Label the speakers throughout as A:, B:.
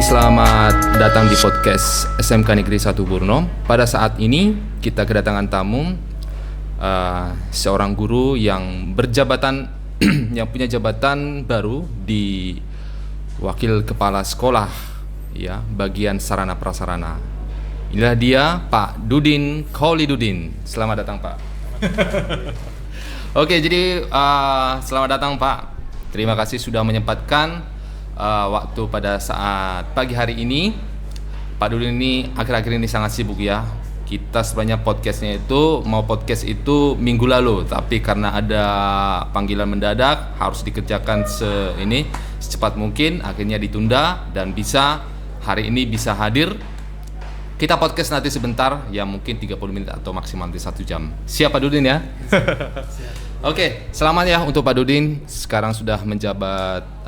A: selamat datang di podcast SMK Negeri 1 Brno. Pada saat ini kita kedatangan tamu, seorang guru yang berjabatan, yang punya jabatan baru di Wakil Kepala Sekolah, ya, bagian sarana prasarana. Inilah dia, Pak Dudin Kholidudin. Selamat datang, Pak. Oke, jadi selamat datang, Pak. Terima kasih sudah menyempatkan waktu pada saat pagi hari ini. Pak Dudin ini akhir-akhir ini sangat sibuk, ya. Kita sebenarnya podcastnya itu mau podcast itu minggu lalu, tapi karena ada panggilan mendadak harus dikerjakan secepat mungkin, akhirnya ditunda dan hari ini bisa hadir. Kita podcast nanti sebentar, ya mungkin 30 menit atau maksimal nanti 1 jam. Siap Pak Dudin, ya? Oke, selamat ya untuk Pak Dudin. Sekarang sudah menjabat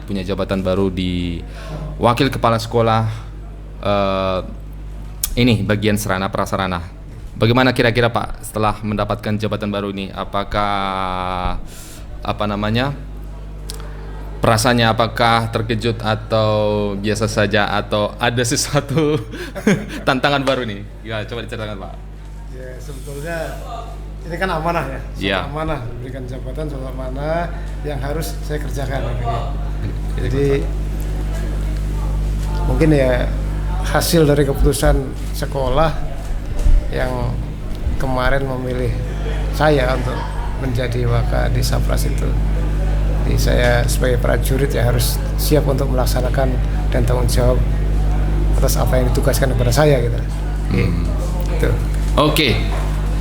A: punya jabatan baru di Wakil Kepala Sekolah ini bagian sarana prasarana. Bagaimana kira-kira Pak setelah mendapatkan jabatan baru ini? Apakah perasaannya apakah terkejut atau biasa saja atau ada sesuatu tantangan baru nih? Ya, coba diceritakan Pak.
B: Ya, sebetulnya ini kan amanah ya,
A: yeah.
B: Amanah, diberikan jabatan suatu amanah yang harus saya kerjakan. Jadi mungkin ya hasil dari keputusan sekolah yang kemarin memilih saya untuk menjadi Wakadisapras itu. Jadi saya sebagai prajurit ya harus siap untuk melaksanakan dan tanggung jawab atas apa yang ditugaskan kepada saya gitu. Gitu.
A: Oke.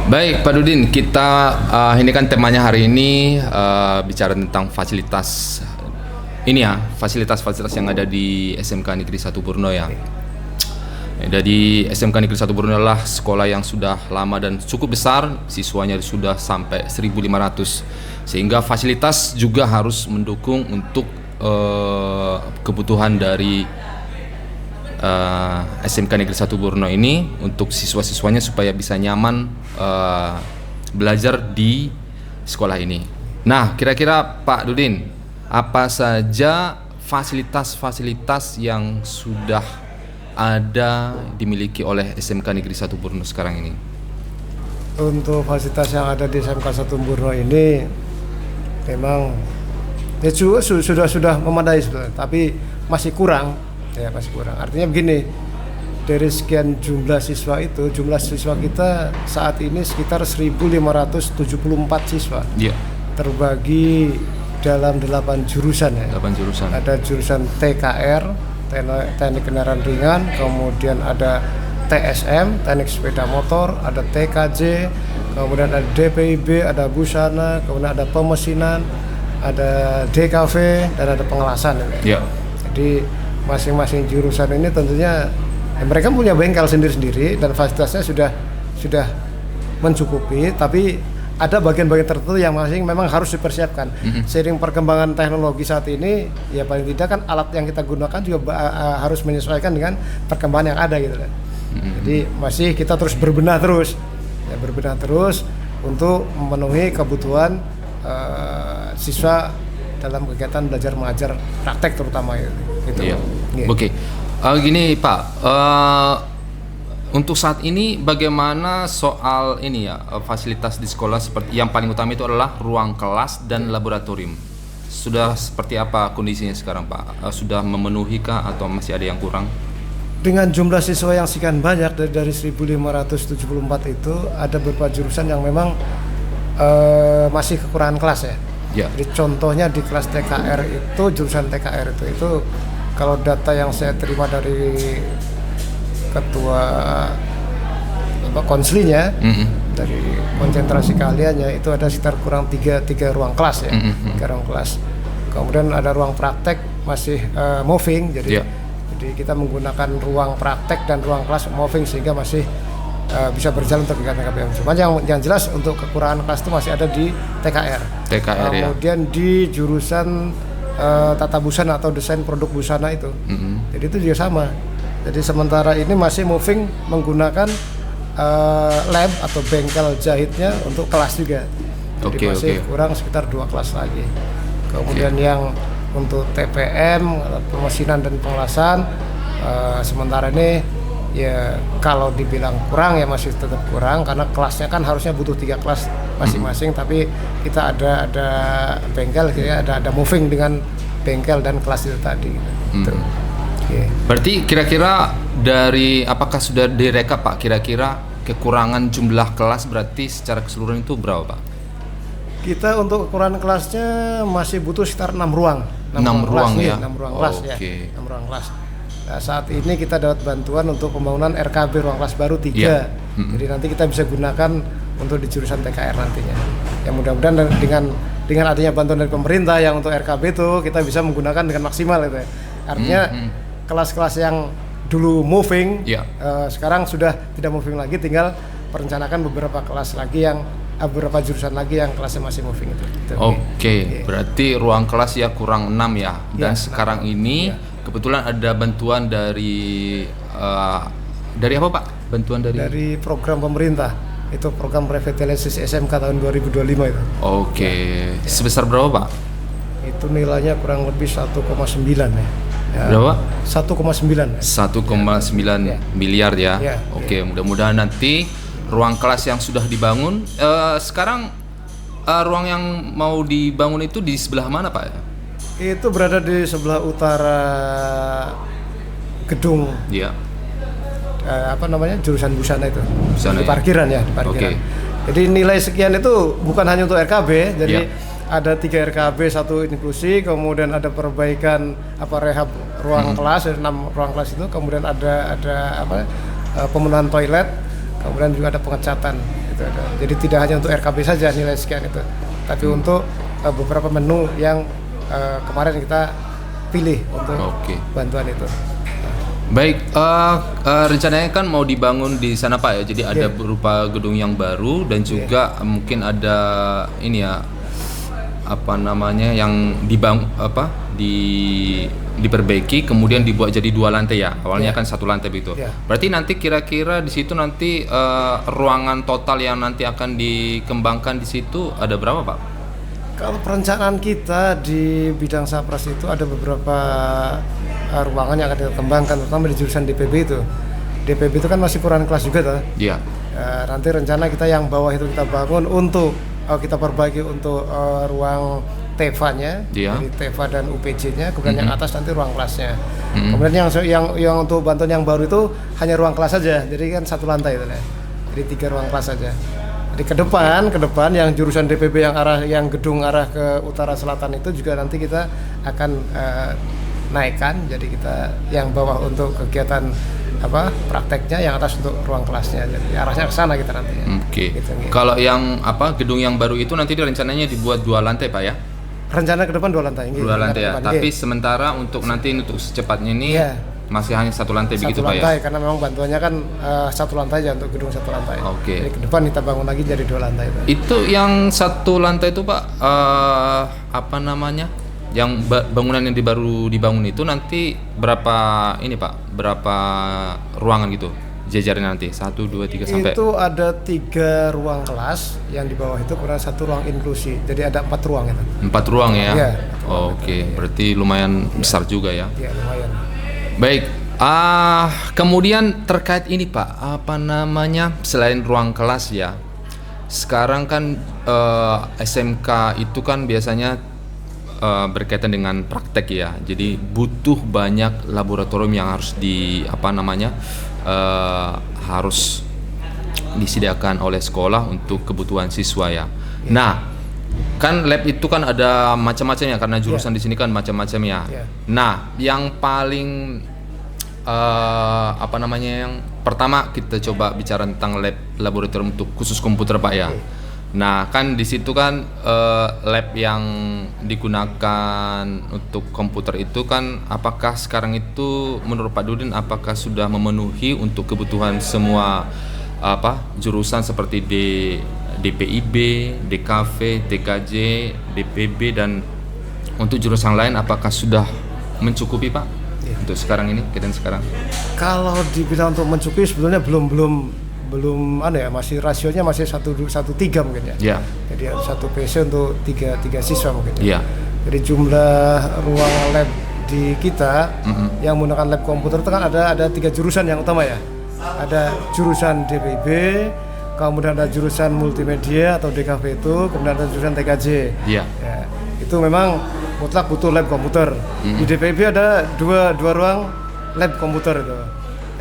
A: Baik Pak Dudin, kita ini kan temanya hari ini bicara tentang fasilitas fasilitas yang ada di SMK Negeri 1 Brno, ya. Dari SMK Negeri 1 Brno adalah sekolah yang sudah lama dan cukup besar, siswanya sudah sampai 1.500, sehingga fasilitas juga harus mendukung untuk kebutuhan dari SMK Negeri 1 Brno ini untuk siswa-siswanya supaya bisa nyaman belajar di sekolah ini. Nah, kira-kira Pak Dudin, apa saja fasilitas-fasilitas yang sudah ada dimiliki oleh SMK Negeri 1 Brno sekarang ini?
B: Untuk fasilitas yang ada di SMK 1 Brno ini memang ya sudah memadai sebetulnya, tapi masih kurang. Ya masih kurang. Artinya begini, dari sekian jumlah siswa itu, jumlah siswa kita saat ini sekitar 1.574 siswa.
A: Iya.
B: Terbagi dalam 8 jurusan ya.
A: 8 jurusan.
B: Ada jurusan TKR, Teknik Kendaraan Ringan, kemudian ada TSM, Teknik Sepeda Motor, ada TKJ, kemudian ada DPIB, ada Busana, kemudian ada Pemesinan, ada DKV, dan ada Pengelasan.
A: Iya.
B: Jadi masing-masing jurusan ini tentunya mereka punya bengkel sendiri-sendiri dan fasilitasnya sudah mencukupi, tapi ada bagian-bagian tertentu yang memang harus dipersiapkan. Seiring perkembangan teknologi saat ini, ya paling tidak kan alat yang kita gunakan juga harus menyesuaikan dengan perkembangan yang ada gitu kan. Jadi masih kita terus berbenah terus untuk memenuhi kebutuhan siswa dalam kegiatan belajar mengajar praktek terutama gitu.
A: Iya. Yeah. Oke. Gini Pak, untuk saat ini bagaimana soal fasilitas di sekolah? Seperti yang paling utama itu adalah ruang kelas dan laboratorium. Sudah seperti apa kondisinya sekarang Pak? Sudah memenuhikah atau masih ada yang kurang?
B: Dengan jumlah siswa yang sekian banyak dari 1.574 itu ada beberapa jurusan yang memang masih kekurangan kelas ya.
A: Ya.
B: Jadi contohnya di kelas TKR itu, jurusan TKR itu kalau data yang saya terima dari ketua konslinya, dari konsentrasi keahliannya itu ada sekitar kurang 3 ruang kelas ya, 3 ruang kelas. Kemudian ada ruang praktek masih moving, jadi kita menggunakan ruang praktek dan ruang kelas moving sehingga masih bisa berjalan untuk kegiatan KPM. Cuma yang jelas untuk kekurangan kelas itu masih ada di TKR. Kemudian di jurusan tata busana atau desain produk busana itu. Jadi itu juga sama. Jadi sementara ini masih moving menggunakan lab atau bengkel jahitnya untuk kelas juga. Jadi masih kurang sekitar 2 kelas lagi. Kemudian yang untuk TPM, pemesinan dan pengelasan. Sementara ini ya kalau dibilang kurang ya masih tetap kurang, karena kelasnya kan harusnya butuh 3 kelas masing-masing, tapi kita ada bengkel ya, ada moving dengan bengkel dan kelas itu tadi gitu. Okay.
A: Berarti kira-kira dari apakah sudah direkap Pak, kira-kira kekurangan jumlah kelas berarti secara keseluruhan itu berapa Pak?
B: Kita untuk kekurangan kelasnya masih butuh sekitar 6 ruang.
A: 6 ruang ya?
B: 6 ruang kelas ya. 6 ruang kelas. Nah, saat ini kita dapat bantuan untuk pembangunan RKB ruang kelas baru 3. Yeah. Jadi nanti kita bisa gunakan untuk di jurusan TKR nantinya. Ya mudah-mudahan dengan adanya bantuan dari pemerintah yang untuk RKB itu kita bisa menggunakan dengan maksimal itu ya. Artinya kelas-kelas yang dulu moving sekarang sudah tidak moving lagi, tinggal perencanakan beberapa kelas lagi yang beberapa jurusan lagi yang kelasnya masih moving itu.
A: Oke. Berarti ruang kelas ya kurang 6 ya. Dan sekarang ini kebetulan ada bantuan dari apa Pak? Bantuan
B: dari program pemerintah. Itu program revitalisasi SMK tahun 2025 itu.
A: Oke. Sebesar berapa Pak?
B: Itu nilainya kurang lebih 1,9 ya.
A: Berapa?
B: 1,9.
A: 1,9 miliar ya. Oke, mudah-mudahan nanti ruang kelas yang sudah dibangun sekarang ruang yang mau dibangun itu di sebelah mana Pak?
B: Itu berada di sebelah utara gedung.
A: Iya.
B: Jurusan busana itu. Di parkiran ya, di parkiran.
A: Okay.
B: Jadi nilai sekian itu bukan hanya untuk RKB, jadi ada 3 RKB, 1 inklusi, kemudian ada perbaikan rehab ruang kelas, 6 ruang kelas itu, kemudian ada pemenuhan toilet, kemudian juga ada pengecatan gitu. Jadi tidak hanya untuk RKB saja nilai sekian itu, tapi untuk beberapa menu yang kemarin kita pilih untuk bantuan itu.
A: Baik, rencananya kan mau dibangun di sana Pak ya, jadi ada berupa gedung yang baru dan juga mungkin ada ini ya yang diperbaiki kemudian dibuat jadi 2 lantai ya, awalnya kan 1 lantai begitu. Berarti nanti kira-kira di situ nanti ruangan total yang nanti akan dikembangkan di situ ada berapa Pak?
B: Kalau perencanaan kita di bidang Sapras itu ada beberapa ruangan yang akan dikembangkan, terutama di jurusan DPB itu. DPB itu kan masih kurang kelas juga tuh.
A: Iya.
B: Nanti rencana kita yang bawah itu kita bangun untuk kita perbaiki untuk ruang TEVA-nya, jadi TEVA dan UPJ-nya, kemudian yang atas nanti ruang kelasnya. Kemudian yang untuk bantuan yang baru itu hanya ruang kelas saja, jadi kan 1 lantai itu ya. Jadi 3 ruang kelas saja. Jadi ke depan yang jurusan DPB yang gedung arah ke utara selatan itu juga nanti kita akan naikkan, jadi kita yang bawah untuk kegiatan prakteknya, yang atas untuk ruang kelasnya, jadi arahnya ke sana kita nanti. Gitu.
A: Kalau yang gedung yang baru itu nanti rencananya dibuat 2 lantai Pak ya?
B: Rencana ke depan 2 lantai.
A: 2 lantai ya, tapi sementara untuk nanti untuk secepatnya ini masih hanya 1 lantai begitu Pak ya? 1 lantai,
B: karena memang bantuannya kan 1 lantai aja untuk gedung 1 lantai. Jadi ke depan kita bangun lagi jadi 2 lantai.
A: Itu yang 1 lantai itu Pak, yang bangunan yang baru dibangun itu nanti berapa ini Pak? Berapa ruangan gitu? Jajaran nanti 1, 2, 3 sampai?
B: Itu ada 3 ruang kelas, yang di bawah itu kurang 1 ruang inklusi. Jadi ada 4 ruang itu.
A: 4 ruang ya?
B: Iya.
A: Berarti lumayan besar juga ya?
B: Iya, lumayan.
A: Baik. Kemudian terkait ini Pak, selain ruang kelas ya, sekarang kan SMK itu kan biasanya berkaitan dengan praktek ya, jadi butuh banyak laboratorium yang harus harus disediakan oleh sekolah untuk kebutuhan siswa ya. Nah, kan lab itu kan ada macam-macamnya karena jurusan di sini kan macam-macam ya. Nah, yang paling yang pertama kita coba bicara tentang laboratorium untuk khusus komputer Pak ya. Nah, kan di situ kan lab yang digunakan untuk komputer itu kan apakah sekarang itu menurut Pak Dudin apakah sudah memenuhi untuk kebutuhan semua jurusan seperti DPIB, DKV, TKJ, DPB dan untuk jurusan lain apakah sudah mencukupi Pak? Untuk sekarang ini, Kalau
B: dibilang untuk mencukupi sebetulnya belum masih rasionya masih 1:3 mungkin ya. Jadi 1 PC untuk 3 siswa mungkin ya. Jadi jumlah ruang lab di kita yang menggunakan lab komputer itu kan ada 3 jurusan yang utama ya. Ada jurusan DPIB, kemudian ada jurusan multimedia atau DKV itu, kemudian ada jurusan TKJ.
A: Iya.
B: Ya, itu memang mutlak butuh lab komputer. Di DPIB ada dua ruang lab komputer itu.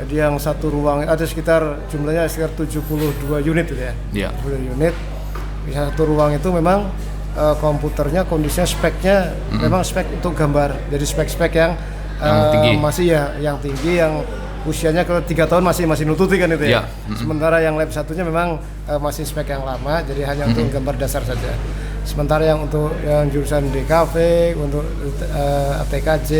B: Jadi yang satu ruang ada jumlahnya sekitar 72 unit gitu ya.
A: Iya.
B: 72 unit. Di satu ruang itu memang komputernya kondisinya speknya memang spek untuk gambar. Jadi spek-spek yang
A: tinggi.
B: Masih ya yang tinggi, yang usianya ke 3 tahun masih nututi kan itu ya. Sementara yang lab satunya memang masih spek yang lama, jadi hanya untuk gambar dasar saja. Sementara yang untuk yang jurusan DKV, untuk TKJ,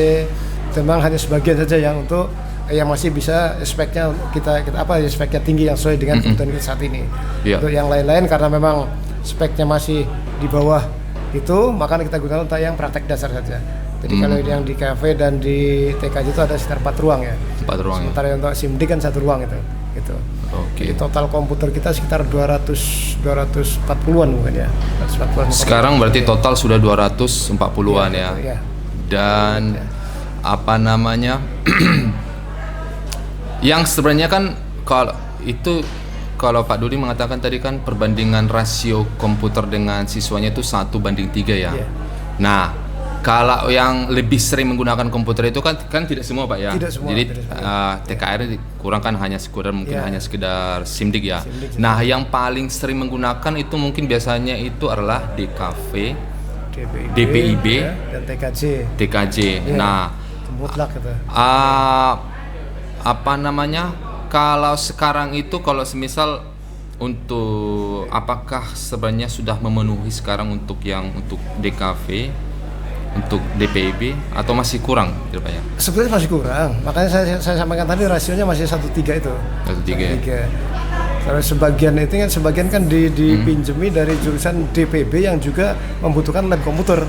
B: memang hanya sebagian saja yang untuk yang masih bisa speknya kita speknya tinggi yang sesuai dengan kebutuhan kita saat ini. Untuk yang lain-lain karena memang speknya masih di bawah itu, maka kita gunakan untuk yang praktek dasar saja. Jadi kalau yang di cafe dan di TKJ itu ada sekitar 4 ruang ya.
A: 4 ruang.
B: Sementara yang untuk SIMD kan 1 ruang itu. Gitu.
A: Oke.
B: Jadi total komputer kita sekitar 240-an mungkin ya. 240-an.
A: Sekarang berarti total sudah 240-an ya.
B: Ya.
A: Dan apa namanya? Yang sebenarnya kan kalau Pak Dudi mengatakan tadi kan perbandingan rasio komputer dengan siswanya itu 1:3 ya. Nah, kalau yang lebih sering menggunakan komputer itu kan tidak semua Pak ya.
B: Tidak semua.
A: Jadi TKR kurang kan hanya sekedar SIMDIK ya. Nah, yang paling sering menggunakan itu mungkin biasanya itu adalah DKV, DPIB
B: dan TKJ.
A: Nah,
B: mutlak itu.
A: Apa namanya? Kalau sekarang itu kalau semisal untuk apakah sebenarnya sudah memenuhi sekarang untuk DKV, untuk DPIB atau masih kurang gitu Pak ya?
B: Sebenarnya masih kurang. Makanya saya sampaikan tadi rasionya masih 1:3 itu.
A: 1:3.
B: Terus sebagian kan dipinjemi dari jurusan DPB yang juga membutuhkan lab komputer.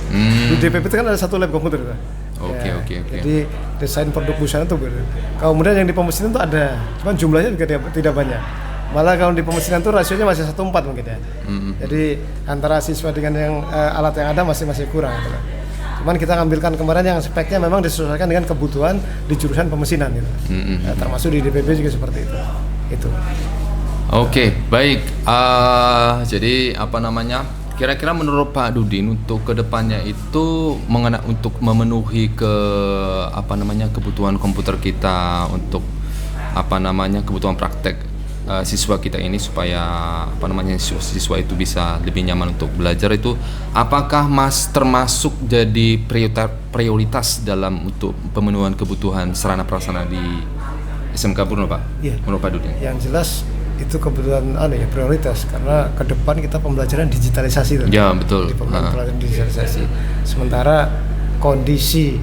B: Di DPB itu kan ada 1 lab komputer itu.
A: Oke.
B: Jadi desain produk busana itu kemudian yang di pemesinan itu ada, cuman jumlahnya juga tidak banyak. Malah kalau di pemesinan itu rasionya masih 1:4 mungkin ya. Jadi antara siswa dengan yang alat yang ada masih kurang gitu. Cuman kita ngambilkan kemarin yang speknya memang disesuaikan dengan kebutuhan di jurusan pemesinan gitu. Termasuk di DPB juga seperti itu. Itu.
A: Oke, baik. Jadi apa namanya? Kira-kira menurut Pak Dudin untuk kedepannya itu untuk memenuhi kebutuhan komputer kita untuk kebutuhan praktek siswa kita ini supaya siswa itu bisa lebih nyaman untuk belajar itu, apakah termasuk jadi prioritas dalam untuk pemenuhan kebutuhan sarana prasarana di SMK Purno Pak?
B: Iya.
A: Menurut Pak Dudin?
B: Yang jelas itu kebutuhan prioritas karena ke depan kita pembelajaran digitalisasi tuh.
A: Ya, betul.
B: Di pembelajaran digitalisasi. Sementara kondisi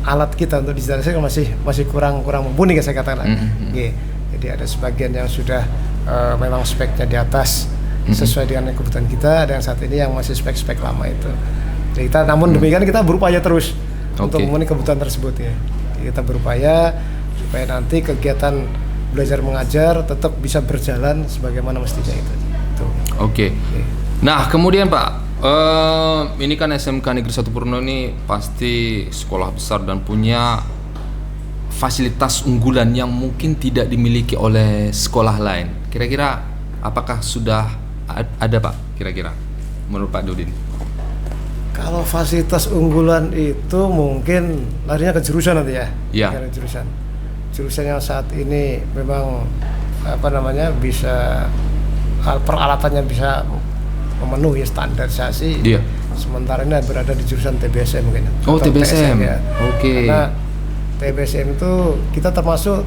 B: alat kita untuk digitalisasi masih kurang mumpuni saya katakan. Jadi ada sebagian yang sudah memang speknya di atas sesuai dengan kebutuhan kita, ada yang saat ini yang masih spek lama itu. Jadi kita namun demikian kita berupaya terus untuk memenuhi kebutuhan tersebut ya. Jadi kita berupaya supaya nanti kegiatan belajar mengajar tetap bisa berjalan sebagaimana mestinya itu.
A: Oke. Nah, kemudian Pak, ini kan SMK Negeri 1 Purno ini pasti sekolah besar dan punya fasilitas unggulan yang mungkin tidak dimiliki oleh sekolah lain. Kira-kira apakah sudah ada Pak? Kira-kira menurut Pak Dudin?
B: Kalau fasilitas unggulan itu mungkin larinya ke jurusan nanti ya.
A: Iya.
B: Jurusan yang saat ini memang bisa peralatannya bisa memenuhi standarisasi.
A: Iya.
B: Sementara ini berada di jurusan TBSM mungkin.
A: Oh, TBSM.
B: Ya.
A: Oke.
B: Karena TBSM itu kita termasuk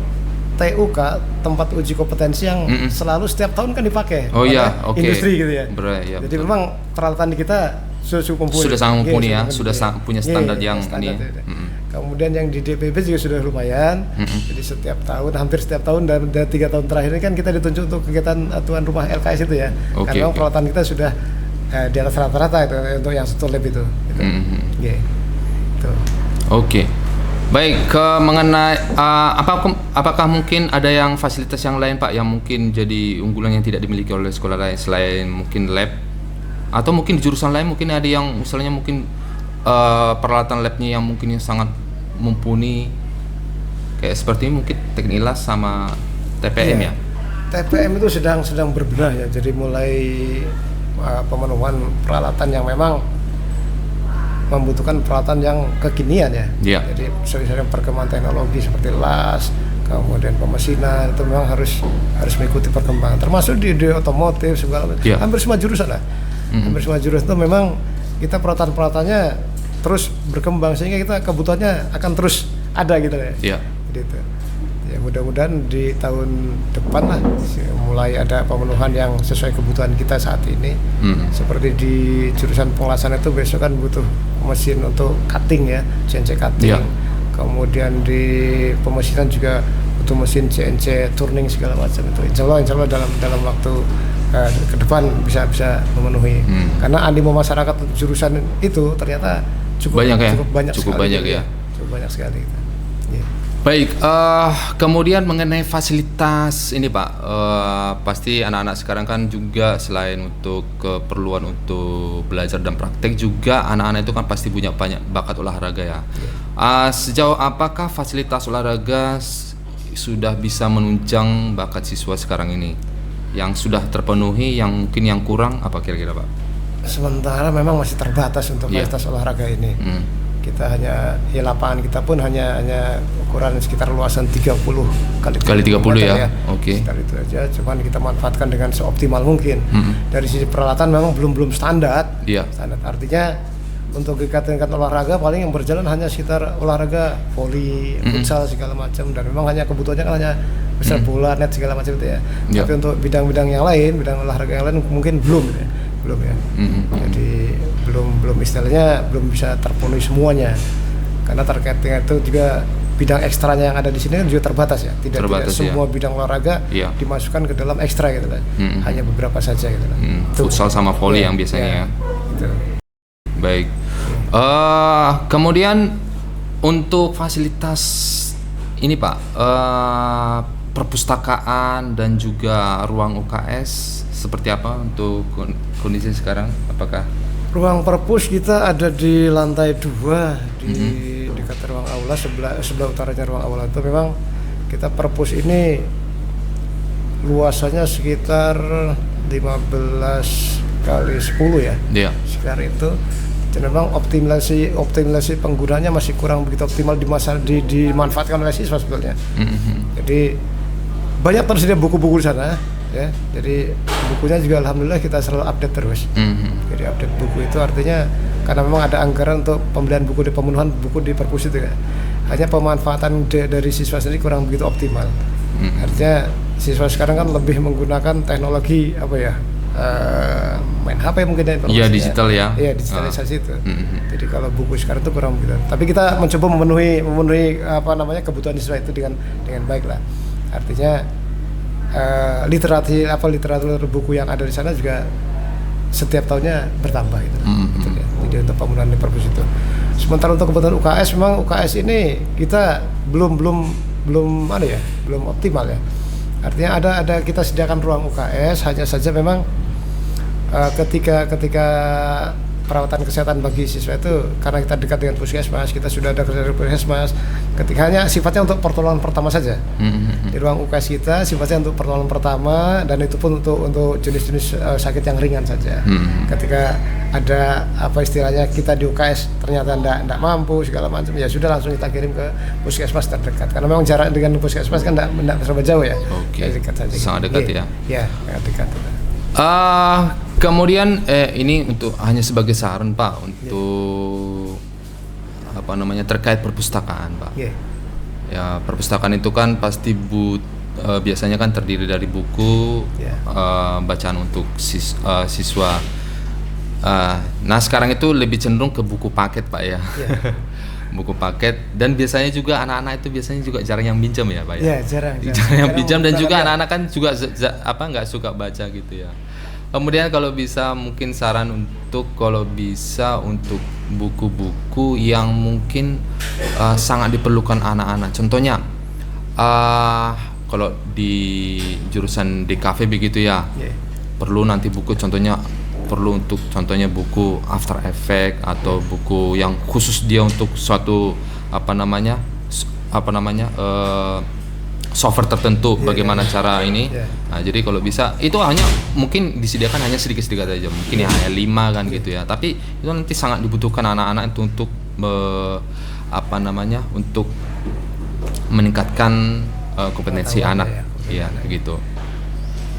B: TUK, tempat uji kompetensi yang selalu setiap tahun kan dipakai oleh industri gitu ya. Jadi betul. Memang peralatan di kita
A: sudah sangat mumpuni ya, sudah punya standar yang ini.
B: Kemudian yang di DPB juga sudah lumayan. Jadi hampir setiap tahun dan 3 tahun terakhir ini kan kita ditunjuk untuk kegiatan tuan rumah LKS itu ya. Karena peralatan kita sudah di atas rata-rata itu untuk yang satu lab itu.
A: Oke. Baik, mengenai apakah mungkin ada yang fasilitas yang lain Pak yang mungkin jadi unggulan yang tidak dimiliki oleh sekolah lain selain mungkin lab, atau mungkin di jurusan lain mungkin ada yang misalnya mungkin peralatan labnya yang mungkin yang sangat mumpuni kayak seperti mungkin teknik las sama TPM ya?
B: TPM itu sedang berbenah ya, jadi mulai pemenuhan peralatan yang memang membutuhkan peralatan yang kekinian ya. Jadi sering perkembangan teknologi seperti las, kemudian pemesinan itu memang harus mengikuti perkembangan, termasuk di otomotif segala macam. Hampir semua jurusan lah. Hampir semua jurusan itu memang kita peralatan-peralatannya terus berkembang sehingga kita kebutuhannya akan terus ada gitu ya. Gitu. Ya mudah-mudahan di tahun depan lah mulai ada pemenuhan yang sesuai kebutuhan kita saat ini. Seperti di jurusan pengelasan itu besok kan butuh mesin untuk cutting ya, CNC cutting. Kemudian di pemesinan juga butuh mesin CNC turning segala macam itu. Insya Allah dalam waktu ke depan bisa memenuhi. Karena animo masyarakat jurusan itu ternyata cukup banyak sekali.
A: Baik, kemudian mengenai fasilitas ini Pak, pasti anak-anak sekarang kan juga selain untuk keperluan untuk belajar dan praktek juga anak-anak itu kan pasti punya banyak bakat olahraga ya. Sejauh apakah fasilitas olahraga sudah bisa menunjang bakat siswa sekarang ini? Yang sudah terpenuhi, yang mungkin yang kurang apa kira-kira Pak?
B: Sementara memang masih terbatas untuk fasilitas olahraga ini. Kita hanya lapangan kita pun hanya ukuran sekitar luasan 30 kali 30 ya. Oke. Sekitar itu aja, cuman kita manfaatkan dengan seoptimal mungkin. Dari sisi peralatan memang belum standar. Standar artinya untuk kegiatan olahraga paling yang berjalan hanya sekitar olahraga voli, futsal segala macam, dan memang hanya kebutuhannya kan hanya besar bola, net segala macam itu ya. Tapi untuk bidang-bidang yang lain, bidang olahraga yang lain mungkin belum ya. Jadi belum istilahnya belum bisa terpenuhi semuanya, karena terkait dengan itu juga bidang ekstranya yang ada di sini kan juga terbatas ya, tidak semua bidang olahraga dimasukkan ke dalam ekstra gitu kan, hanya beberapa saja gitu kan.
A: Futsal sama volley yang biasanya ya. Gitu. Baik. Kemudian untuk fasilitas ini Pak, perpustakaan dan juga ruang UKS seperti apa untuk kondisi sekarang? Apakah
B: ruang perpus kita ada di lantai 2 di dekat ruang aula, sebelah utaranya ruang aula itu memang kita perpus ini luasannya sekitar 15 kali 10 ya. Sekitar itu. Dan memang optimalisasi penggunanya masih kurang begitu optimal dimanfaatkan oleh siswa sebetulnya. Jadi banyak tersedia buku-buku di sana ya. Jadi bukunya juga alhamdulillah kita selalu update terus. Jadi update buku itu artinya karena memang ada anggaran untuk pembelian buku di pemenuhan buku di perpus itu ya. Hanya pemanfaatan dari siswa sendiri kurang begitu optimal. Artinya siswa sekarang kan lebih menggunakan teknologi main HP mungkin ya,
A: digital ya.
B: Iya, digitalisasi itu. Jadi kalau buku sekarang itu kurang begitu. Tapi kita mencoba memenuhi kebutuhan siswa itu dengan baik lah. Artinya literatur buku yang ada di sana juga setiap tahunnya bertambah gitu. Gitu ya. Jadi untuk pemenuhan di perpus itu. Sementara untuk kebutuhan UKS, memang UKS ini kita belum optimal ya. Artinya ada kita sediakan ruang UKS, hanya saja memang ketika perawatan kesehatan bagi siswa itu karena kita dekat dengan puskesmas, kita sudah ada kerja puskesmas, ketika hanya sifatnya untuk pertolongan pertama saja. Di ruang UKS kita sifatnya untuk pertolongan pertama, dan itu pun untuk jenis-jenis sakit yang ringan saja. Ketika ada istilahnya kita di UKS ternyata tidak mampu segala macam, ya sudah langsung kita kirim ke puskesmas terdekat, karena memang jarak dengan puskesmas kan tidak terlalu jauh ya.
A: Dekat saja. Sangat dekat ya.
B: Ya, sangat dekat.
A: Kemudian ini untuk hanya sebagai saran Pak untuk terkait perpustakaan Pak. Ya, perpustakaan itu kan pasti biasanya kan terdiri dari buku, bacaan untuk siswa. Nah sekarang itu lebih cenderung ke buku paket Pak ya. Buku paket, dan biasanya juga anak-anak itu biasanya juga jarang yang pinjam ya Pak ya. Jarang yang pinjam, dan juga anak-anak kan juga nggak suka baca gitu ya. Kemudian kalau bisa mungkin saran untuk untuk buku-buku yang mungkin sangat diperlukan anak-anak. Contohnya kalau di jurusan DKV begitu ya, perlu nanti buku contohnya perlu untuk contohnya buku After Effect atau buku yang khusus dia untuk suatu software tertentu, bagaimana cara ini. Nah, jadi kalau bisa itu hanya mungkin disediakan hanya sedikit-sedikit aja, mungkin ya hanya 5 kan gitu ya. Tapi itu nanti sangat dibutuhkan anak-anak itu untuk untuk meningkatkan kompetensi anak. Iya, gitu.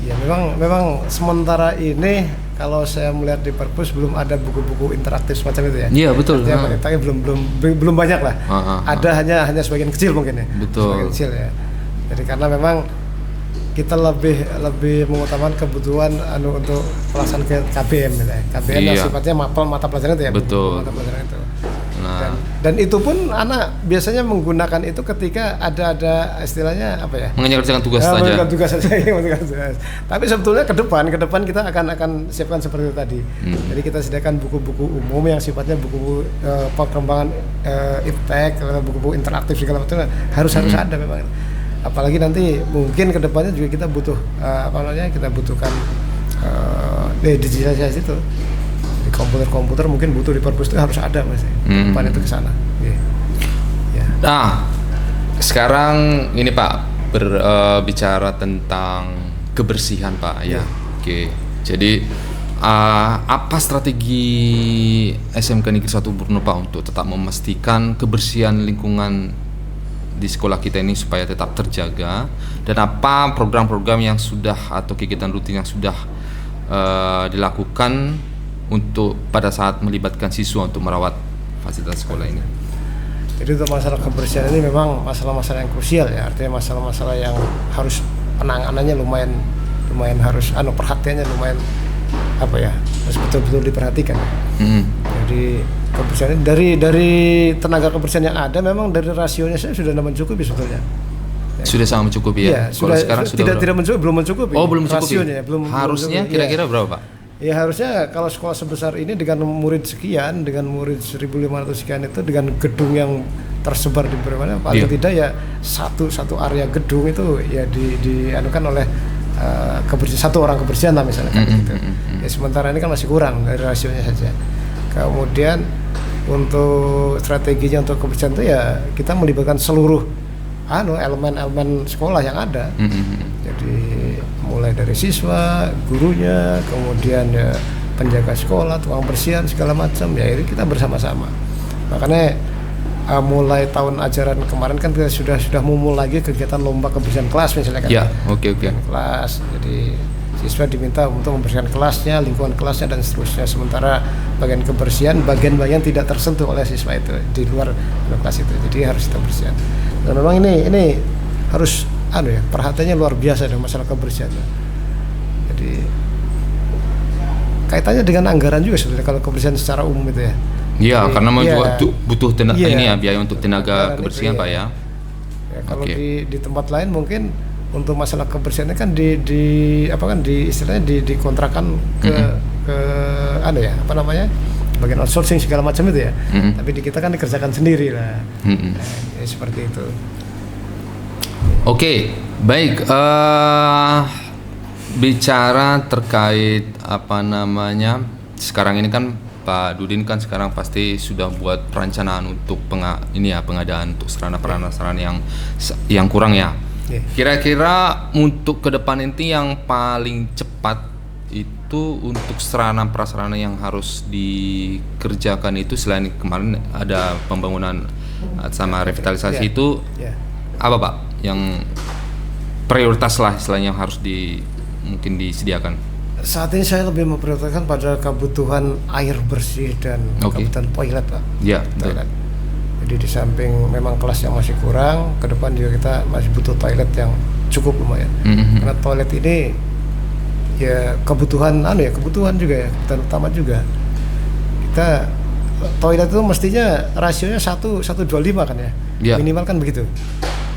B: Ya memang sementara ini kalau saya melihat di perpus belum ada buku-buku interaktif semacam itu ya.
A: Iya, betul.
B: Tapi belum banyak lah. Ada hanya sebagian kecil mungkin ya.
A: Betul.
B: Sebagian kecil ya. Jadi karena memang kita lebih mengutamakan kebutuhan untuk pelaksanaan KBM gitu ya. KBM yang sifatnya mata pelajaran itu ya.
A: Betul.
B: Mata pelajaran itu. Nah. Dan itu pun anak biasanya menggunakan itu ketika ada istilahnya apa ya?
A: Mengerjakan tugas saja.
B: Mengerjakan tugas saja. Tapi sebetulnya ke depan kita akan siapkan seperti itu tadi. Jadi kita sediakan buku-buku umum yang sifatnya buku perkembangan iptek, buku-buku interaktif segala macam harus ada memang. Apalagi nanti mungkin ke depannya juga kita butuh kita butuhkan digitalisasi itu. Di komputer mungkin butuh di perpus itu harus ada Mas. Depan itu ke sana. Ya.
A: Nah, sekarang ini Pak berbicara tentang kebersihan Pak ya. Oke. Jadi apa strategi SMK Negeri 1 Brno Pak untuk tetap memastikan kebersihan lingkungan di sekolah kita ini supaya tetap terjaga, dan apa program-program yang sudah atau kegiatan rutin yang sudah dilakukan untuk pada saat melibatkan siswa untuk merawat fasilitas sekolah ini?
B: Jadi untuk masalah kebersihan ini memang masalah-masalah yang krusial ya, artinya masalah-masalah yang harus penanganannya lumayan harus perhatiannya lumayan harus betul-betul diperhatikan. Jadi kebersihan dari tenaga kebersihan yang ada memang dari rasionya saya sudah mencukupi sebetulnya.
A: Sudah sangat mencukupi ya.
B: Kalau sekarang sudah belum mencukupi.
A: Oh, belum mencukupi.
B: Rasionya
A: Harusnya kira-kira berapa Pak?
B: Ya harusnya kalau sekolah sebesar ini dengan murid sekian, dengan murid 1.500 sekian itu dengan gedung yang tersebar di mana paling tidak ya satu area gedung itu ya dianukan oleh satu orang kebersihan lah misalnya gitu. Ya sementara ini kan masih kurang dari rasionya saja. Kemudian untuk strateginya untuk kebersihan itu ya kita melibatkan seluruh elemen-elemen sekolah yang ada. Jadi mulai dari siswa, gurunya, kemudian ya penjaga sekolah, tukang bersihan segala macam ya ini kita bersama-sama. Makanya mulai tahun ajaran kemarin kan kita sudah memulai lagi kegiatan lomba kebersihan kelas misalnya kan.
A: Oke.
B: Kelas. Jadi siswa diminta untuk membersihkan kelasnya, lingkungan kelasnya dan seterusnya. Sementara bagian kebersihan bagian-bagian tidak tersentuh oleh siswa itu di luar kelas itu. Jadi harus kita bersihkan. Dan memang ini harus perhatiannya luar biasa dengan masalah kebersihan. Jadi kaitannya dengan anggaran juga sebenarnya kalau kebersihan secara umum itu ya.
A: Iya, karena juga butuh biaya untuk tenaga kebersihan Pak ya.
B: Kalau di tempat lain mungkin untuk masalah kebersihannya kan istilahnya dikontrakkan ke bagian outsourcing segala macam itu ya. Tapi di kita kan dikerjakan sendiri lah. Ya, seperti itu.
A: Oke, baik. Bicara terkait sekarang ini kan Pak Dudin kan sekarang pasti sudah buat perencanaan untuk pengadaan untuk sarana-prasarana yang kurang ya. Kira-kira untuk ke depan ini yang paling cepat itu untuk sarana prasarana yang harus dikerjakan itu selain kemarin ada pembangunan sama revitalisasi itu apa Pak yang prioritas lah istilahnya yang harus mungkin disediakan?
B: Saat ini saya lebih memprioritaskan pada kebutuhan air bersih dan kebutuhan toilet Pak. Toilet. Jadi di samping memang kelas yang masih kurang, ke depan juga kita masih butuh toilet yang cukup lumayan. Karena toilet ini ya kebutuhan juga ya, kebutuhan utama juga. Kita toilet itu mestinya rasionya 1:25 kan ya. Minimal kan begitu.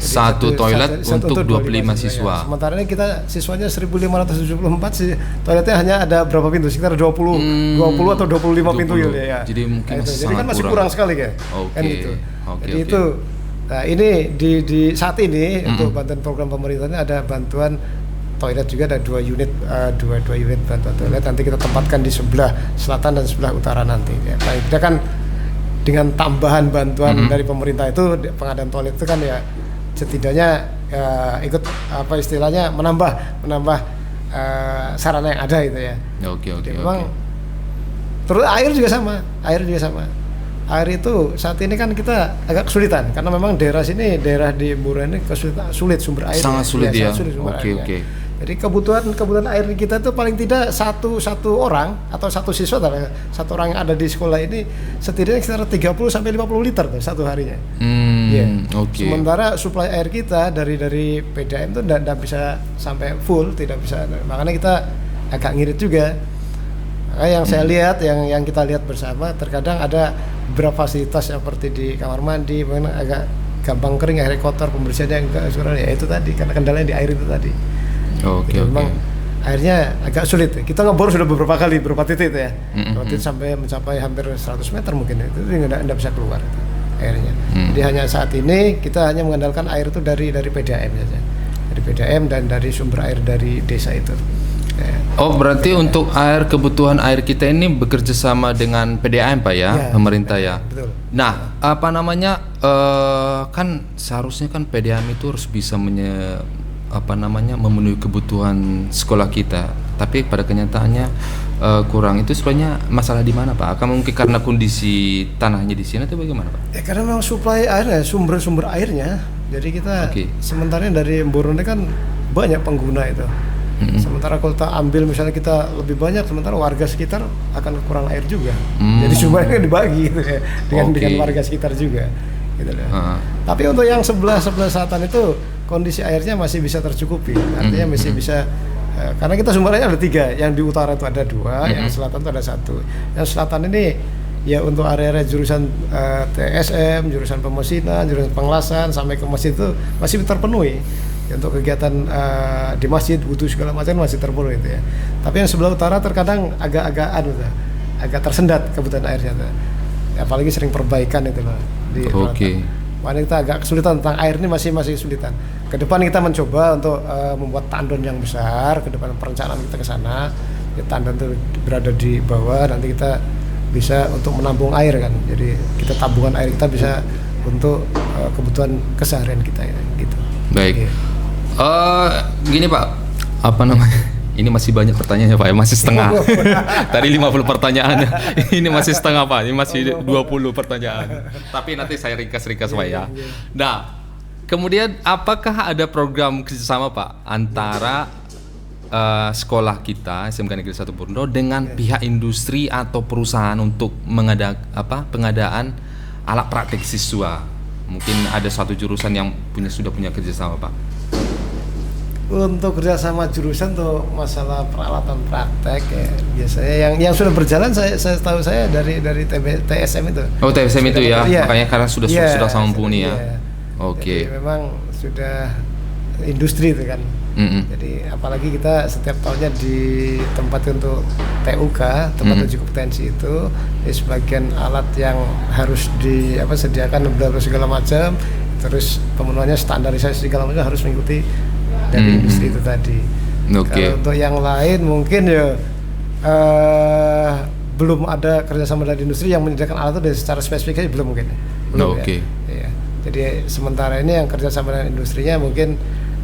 B: Jadi
A: satu toilet untuk 25 siswa.
B: Ya. Sementara ini kita siswanya 1.574 sih, toiletnya hanya ada berapa pintu? Sekitar 20 atau 25 pintu ya.
A: Jadi mungkin
B: jadi kan masih kurang sekali kan. Kan gitu. Jadi itu ini di saat ini untuk bantuan program pemerintahnya ada bantuan toilet juga ada 2 unit dua unit bantuan toilet, nanti kita tempatkan di sebelah selatan dan sebelah utara nanti ya. Nah, kita kan dengan tambahan bantuan dari pemerintah itu, pengadaan toilet itu kan ya setidaknya ikut apa istilahnya menambah sarana yang ada itu ya.
A: Oke.
B: Memang terus air juga sama. Air itu saat ini kan kita agak kesulitan karena memang daerah di Buren ini sulit sumber air.
A: Sangat sulit ya.
B: Oke. Jadi kebutuhan air kita itu paling tidak satu orang atau satu siswa, satu orang yang ada di sekolah ini setidaknya sekitar 30 sampai 50 liter tuh satu harinya.
A: Oke.
B: Sementara suplai air kita dari PDAM itu tidak bisa sampai full, tidak bisa. Makanya kita agak ngirit juga. Yang saya lihat, yang kita lihat bersama, terkadang ada beberapa fasilitas seperti di kamar mandi, memang agak gampang kering, airnya kotor, pembersihannya enggak ya itu tadi karena kendalanya di air itu tadi.
A: Oke.
B: Memang airnya agak sulit. Kita ngebor sudah beberapa titik itu ya. Titik sampai mencapai hampir 100 meter mungkin itu enggak bisa keluar itu, airnya. Jadi hanya saat ini kita hanya mengandalkan air itu dari PDAM saja. Dari PDAM dan dari sumber air dari desa itu.
A: Oh, berarti untuk kebutuhan air kita ini bekerja sama dengan PDAM Pak ya, pemerintah ya.
B: Betul.
A: Nah, kan seharusnya kan PDAM itu harus bisa memenuhi kebutuhan sekolah kita. Tapi pada kenyataannya kurang. Itu sebenarnya masalah di mana Pak? Mungkin karena kondisi tanahnya di sini atau bagaimana Pak?
B: Ya karena memang suplai airnya, sumber airnya. Jadi kita sementara dari Borone kan banyak pengguna itu. Sementara kalau kita ambil misalnya kita lebih banyak, sementara warga sekitar akan kurang air juga. Jadi sumbernya dibagi gitu ya, dengan warga sekitar juga. Gitu ya. Tapi untuk yang sebelah selatan itu kondisi airnya masih bisa tercukupi. Artinya masih bisa karena kita sumbernya ada 3, yang di utara itu ada 2, yang selatan itu ada 1. Yang selatan ini ya untuk area-area jurusan TSM, jurusan pemesinan, jurusan pengelasan sampai ke masjid itu masih terpenuhi. Untuk kegiatan di masjid, wudu segala macam masih terpenuhi itu ya. Tapi yang sebelah utara terkadang agak tersendat kebutuhan airnya tuh. Apalagi sering perbaikan itu loh di Makanya kita agak kesulitan tentang air ini, masih kesulitan. Ke depan kita mencoba untuk membuat tandon yang besar, ke depan perencanaan kita ke sana. Ya, tandon itu berada di bawah, nanti kita bisa untuk menampung air kan. Jadi kita tabungan air kita bisa untuk kebutuhan keseharian kita ya, gitu.
A: Baik. Gini Pak, ini masih banyak pertanyaannya Pak ya, masih setengah. Tadi 50 pertanyaan, ini masih setengah Pak, ini masih 20 pertanyaan. Tapi nanti saya ringkas Pak ya. Nah, kemudian apakah ada program kerjasama Pak antara sekolah kita SMK Negeri 1 Purno dengan pihak industri atau perusahaan untuk pengadaan alat praktek siswa? Mungkin ada suatu jurusan yang sudah punya kerjasama Pak.
B: Untuk kerjasama jurusan tuh masalah peralatan praktek ya, biasanya yang sudah berjalan saya tahu saya dari TSM itu. Oh, TSM itu ya, makanya karena sudah sama mumpuni ya. Oke. Memang sudah industri itu kan. Jadi apalagi kita setiap tahunnya ditempati untuk TUK, tempat uji kompetensi itu, di sebagian alat yang harus sediakan beberapa segala macam, terus pemenuhannya standarisasi segala macam harus mengikuti dari industri itu tadi. Kalau untuk yang lain mungkin ya belum ada kerjasama dari industri yang menyediakan alat itu secara spesifik belum mungkin. Ya. Jadi sementara ini yang kerjasama dengan industrinya mungkin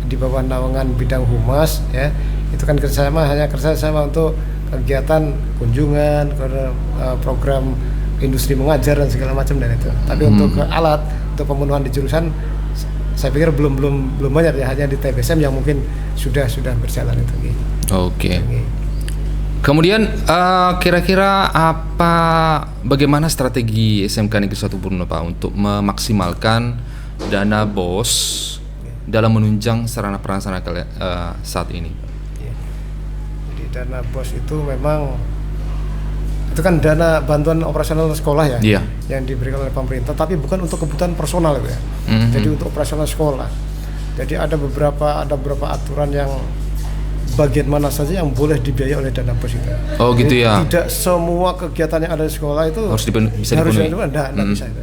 B: di bawah naungan bidang humas ya, itu kan hanya kerjasama untuk kegiatan kunjungan, program industri mengajar dan segala macam dan itu. Tapi untuk alat, untuk pemenuhan di jurusan saya pikir belum banyak ya, hanya di TBSM yang mungkin sudah berjalan itu.
A: Oke. Kemudian kira-kira bagaimana strategi SMK Negeri 1 Purno Pak untuk memaksimalkan dana BOS dalam menunjang sarana prasarana saat ini? Jadi
B: dana BOS itu memang itu kan dana bantuan operasional sekolah ya, yang diberikan oleh pemerintah, tapi bukan untuk kebutuhan personal itu ya. Jadi untuk operasional sekolah. Jadi ada beberapa aturan yang bagian mana saja yang boleh dibiayai oleh dana BOS itu.
A: Oh gitu ya.
B: Tidak semua kegiatan yang ada di sekolah itu
A: bisa dipenuhi.
B: Tidak bisa itu.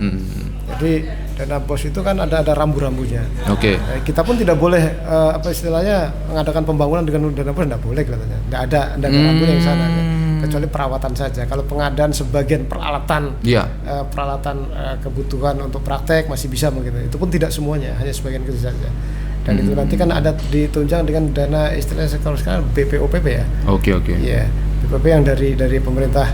B: Jadi dana BOS itu kan ada rambu-rambunya.
A: Oke.
B: Kita pun tidak boleh apa istilahnya mengadakan pembangunan dengan dana BOS, tidak boleh katanya. Tidak ada rambunya di sana, kecuali perawatan saja. Kalau pengadaan sebagian peralatan, peralatan kebutuhan untuk praktek masih bisa begitu. Itu pun tidak semuanya, hanya sebagian kecil saja. Dan itu nanti kan ada ditunjang dengan dana istilahnya kalau sekarang BPOPP ya.
A: Oke.
B: Iya, BPOPP yang dari pemerintah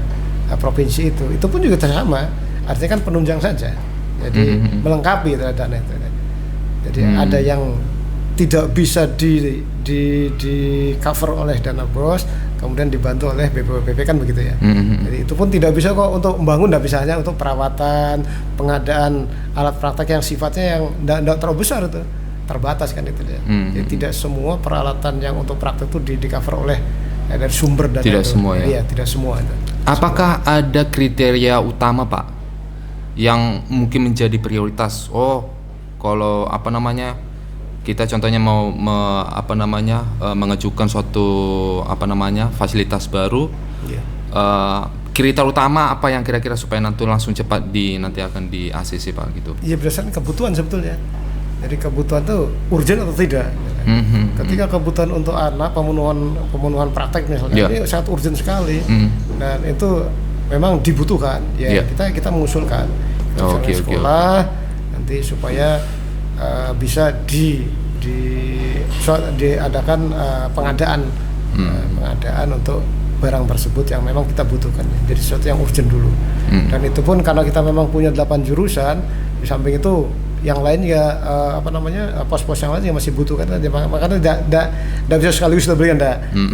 B: provinsi itu pun juga sama. Artinya kan penunjang saja. Jadi melengkapi dana itu. Jadi ada yang tidak bisa di cover oleh dana BOS, kemudian dibantu oleh BPOPP kan begitu ya. Jadi itu pun tidak bisa kok untuk membangun, tidak bisa, hanya untuk perawatan, pengadaan alat praktek yang sifatnya yang tidak terlalu besar itu. Terbatas kan itu dia. Jadi tidak semua peralatan yang untuk praktek itu di cover oleh dari sumber dana.
A: Tidak
B: itu.
A: semua ya.
B: Iya, tidak semua itu.
A: Apakah ada kriteria utama Pak yang mungkin menjadi prioritas? Kalau kita contohnya mau mengajukan suatu fasilitas baru, kriteria utama apa yang kira-kira supaya nanti langsung cepat nanti akan di ACC Pak gitu? Iya,
B: berdasarkan kebutuhan sebetulnya. Jadi kebutuhan itu urgent atau tidak. Ketika kebutuhan untuk anak pemenuhan praktek misalnya, ini sangat urgent sekali, dan itu memang dibutuhkan. Kita mengusulkan sekolah nanti supaya bisa diadakan pengadaan untuk barang tersebut yang memang kita butuhkan. Jadi sesuatu yang urgent dulu. Dan itu pun karena kita memang punya 8 jurusan, di samping itu yang lain ya pos-pos yang lain yang masih butuh kan, makanya tidak bisa sekaligus diberikan,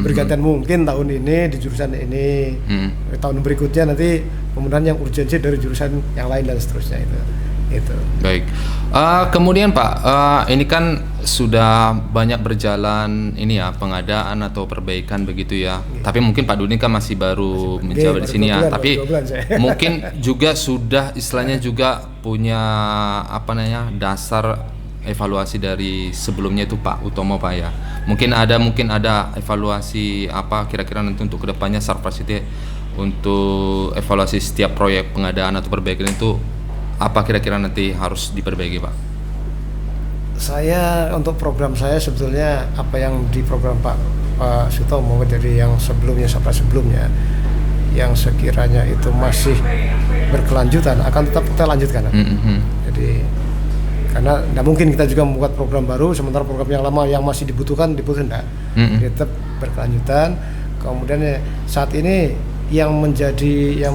B: bergantian mungkin tahun ini di jurusan ini, tahun berikutnya nanti kemudian yang urgensi dari jurusan yang lain dan seterusnya itu.
A: Baik. Kemudian Pak, ini kan sudah banyak berjalan ini ya pengadaan atau perbaikan begitu ya. Tapi mungkin Pak Dudin kan masih baru menjawab di sini ya. Tapi mungkin juga sudah istilahnya juga punya dasar evaluasi dari sebelumnya itu Pak Utomo Pak ya. Mungkin ada evaluasi apa kira-kira nanti untuk kedepannya Sarprasiti untuk evaluasi setiap proyek pengadaan atau perbaikan itu apa kira-kira nanti harus diperbaiki Pak?
B: Saya untuk program saya sebetulnya apa yang di program Pak Sutomo dari yang sebelumnya sampai sebelumnya yang sekiranya itu masih berkelanjutan akan tetap kita lanjutkan. Jadi karena tidak mungkin kita juga membuat program baru sementara program yang lama yang masih dibutuhkan tidak. Jadi tetap berkelanjutan. Kemudian saat ini yang menjadi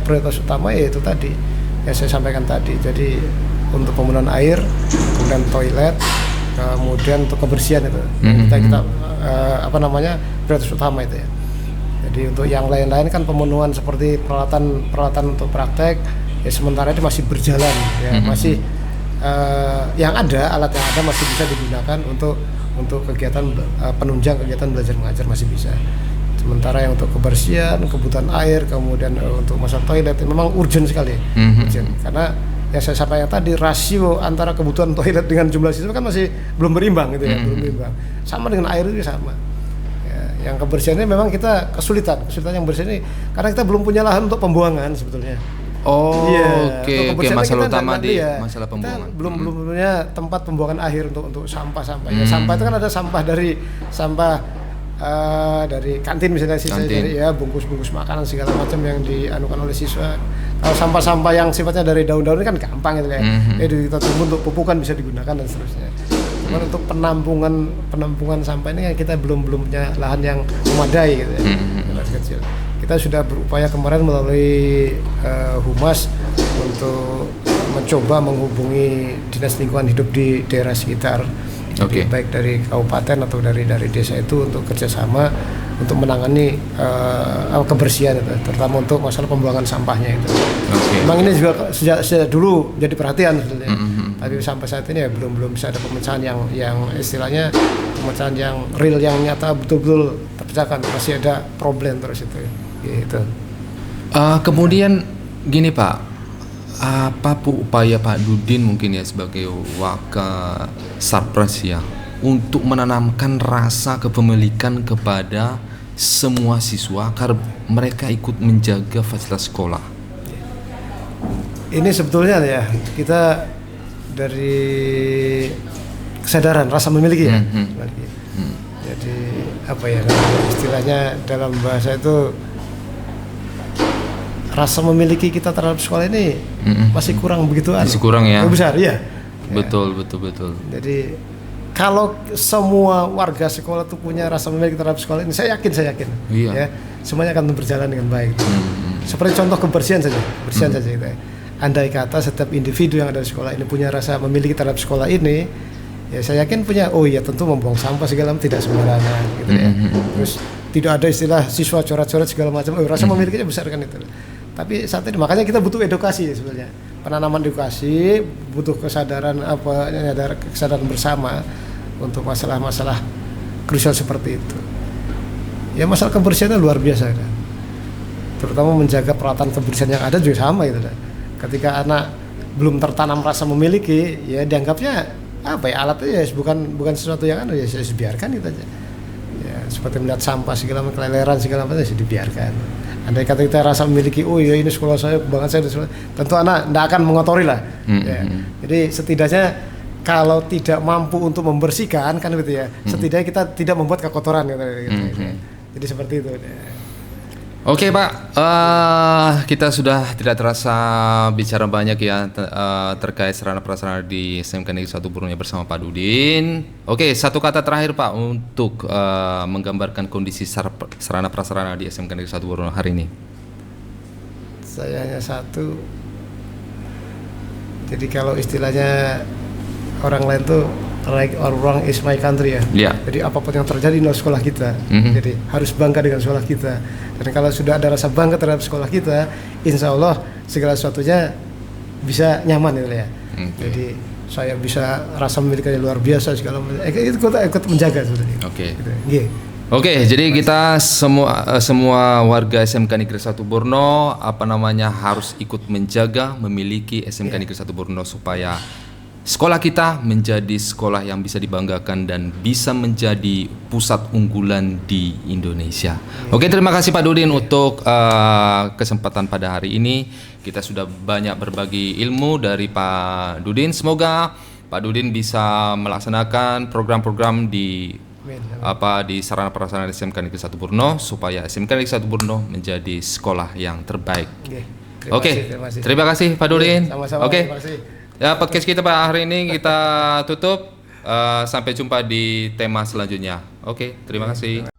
B: prioritas utama yaitu tadi yang saya sampaikan tadi. Jadi untuk pembuangan air, kemudian toilet, kemudian untuk kebersihan itu kita prioritas utama itu ya. Jadi untuk yang lain-lain kan pemenuhan seperti peralatan untuk praktek ya sementara itu masih berjalan ya, masih yang ada alat yang ada masih bisa digunakan untuk kegiatan penunjang kegiatan belajar mengajar masih bisa. Sementara yang untuk kebersihan, kebutuhan air, kemudian untuk masalah toilet memang urgent sekali. Urgent. Karena yang saya sampaikan tadi rasio antara kebutuhan toilet dengan jumlah siswa kan masih belum berimbang gitu ya, belum berimbang. Sama dengan air itu sama. Ya, yang kebersihannya memang kita kesulitan yang bersih ini karena kita belum punya lahan untuk pembuangan sebetulnya.
A: Oke, masalah utama masalah pembuangan.
B: Kita belum punya tempat pembuangan akhir untuk sampah-sampah. Ya, sampah itu kan ada sampah dari kantin misalnya siswa dari bungkus-bungkus makanan segala macam yang dianukan oleh siswa. Kalau sampah-sampah yang sifatnya dari daun-daun ini kan gampang gitu ya. Kita tunggu untuk pupukan bisa digunakan dan seterusnya. Cuman untuk penampungan sampah ini kita belum punya lahan yang memadai gitu ya. Kecil. Kita sudah berupaya kemarin melalui Humas untuk mencoba menghubungi Dinas Lingkungan Hidup di daerah sekitar. Baik dari kabupaten atau dari desa itu untuk kerjasama untuk menangani kebersihan itu, terutama untuk masalah pembuangan sampahnya itu. Memang ini juga sejak dulu jadi perhatian sebetulnya. Tapi sampai saat ini ya belum bisa ada pemecahan yang istilahnya pemecahan yang real yang nyata betul-betul terpecahkan. Masih ada problem terus itu. Gitu.
A: Kemudian gini Pak. Apa upaya Pak Dudin mungkin ya sebagai Waka Sarpras ya untuk menanamkan rasa kepemilikan kepada semua siswa agar mereka ikut menjaga fasilitas sekolah?
B: Ini sebetulnya ya kita dari kesadaran rasa memiliki ya. Jadi apa ya istilahnya dalam bahasa itu rasa memiliki kita terhadap sekolah ini masih kurang begitu.
A: Masih kurang ya.
B: Besar ya.
A: Betul.
B: Jadi kalau semua warga sekolah tuh punya rasa memiliki terhadap sekolah ini, saya yakin ya semuanya akan berjalan dengan baik. Seperti contoh kebersihan saja gitu ya. Andai kata setiap individu yang ada di sekolah ini punya rasa memiliki terhadap sekolah ini, ya saya yakin punya tentu membuang sampah segala macam tidak sembarangan gitu ya. Terus tidak ada istilah siswa coret-coret segala macam. Rasa memilikinya besar kan itu. Tapi saat ini makanya kita butuh edukasi ya sebenarnya. Penanaman edukasi, butuh kesadaran kesadaran bersama untuk masalah-masalah krusial seperti itu. Ya masalah kebersihannya luar biasa kan. Terutama menjaga peralatan kebersihan yang ada juga sama gitu kan. Ketika anak belum tertanam rasa memiliki, ya dianggapnya alatnya ya bukan sesuatu yang ya biarkan gitu aja. Ya seperti melihat sampah segala macam, keleleran segala macam ya dibiarkan. Andai kata kita rasa memiliki, ini sekolah saya, kebanggaan saya, tentu anak tidak akan mengotori lah. Ya. Jadi setidaknya kalau tidak mampu untuk membersihkan kan gitu ya, setidaknya kita tidak membuat kekotoran gitu. Jadi seperti itu.
A: Oke Pak, kita sudah tidak terasa bicara banyak ya terkait sarana prasarana di SMK Negeri 1 Borneo bersama Pak Dudin. Oke, satu kata terakhir Pak untuk menggambarkan kondisi sarana prasarana di SMK Negeri 1 Borneo hari ini.
B: Saya hanya satu. Jadi kalau istilahnya orang lain tuh right or wrong is my country ya.
A: Yeah.
B: Jadi apapun yang terjadi di sekolah kita, jadi harus bangga dengan sekolah kita. Dan kalau sudah ada rasa bangga terhadap sekolah kita, insya Allah segala sesuatunya bisa nyaman gitu ya. Jadi saya bisa rasa memilikinya luar biasa segala macam. Ikut menjaga sebenarnya.
A: Oke.
B: Gitu.
A: Oke, jadi kita semua warga SMK Negeri 1 Borneo harus ikut menjaga, memiliki SMK Negeri 1 Borneo supaya sekolah kita menjadi sekolah yang bisa dibanggakan dan bisa menjadi pusat unggulan di Indonesia. Oke, terima kasih Pak Dudin untuk kesempatan pada hari ini. Kita sudah banyak berbagi ilmu dari Pak Dudin. Semoga Pak Dudin bisa melaksanakan program-program di sarana prasarana SMK Negeri 1 Borneo supaya SMK Negeri 1 Borneo menjadi sekolah yang terbaik. Terima kasih Pak Dudin.
B: Sama-sama. Terima kasih.
A: Ya, podcast kita Pak hari ini kita tutup. Sampai jumpa di tema selanjutnya. Oke, terima kasih.